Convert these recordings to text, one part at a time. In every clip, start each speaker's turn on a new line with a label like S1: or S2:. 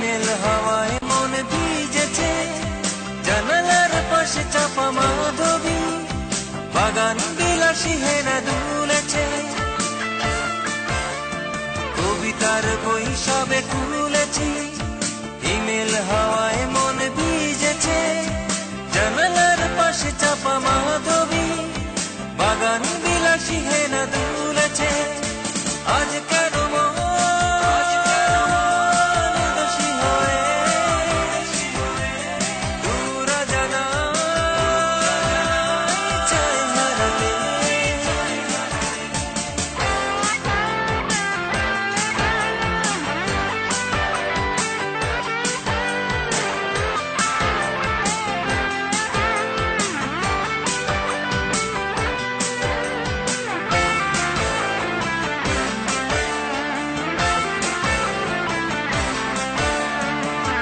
S1: হিমেল হাওয়ায় মন ভিজেছে, জানালার পাশে চাপা মাধবী, বাগান বিলাসী হেনা দুলেছে, কবিতার বই সবে খুলেছি। হিমেল হাওয়ায় মন ভিজেছে, জানালার পাশে চাপা মাধবী, বাগান বিলাসী হেনা দুলেছে। আজ কেন দোষী হয়ে দূরা জানায় চাই হারাতে।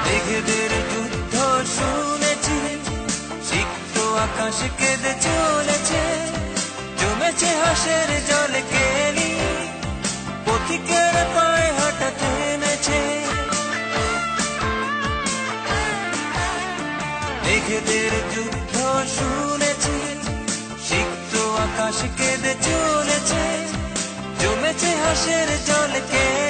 S1: মেঘেদের যুদ্ধ শুনেছি, সিক্ত আকাশ কেঁদে চলেছে, জমেছে হাসের জলে কেলি, পথিকের পায়ে হাঁটা থেমেছে। মেঘেদের যুদ্ধ শুনেছি, সিক্ত আকাশ কেঁদে চলেছে, জমেছে হাসের জলে কেলি।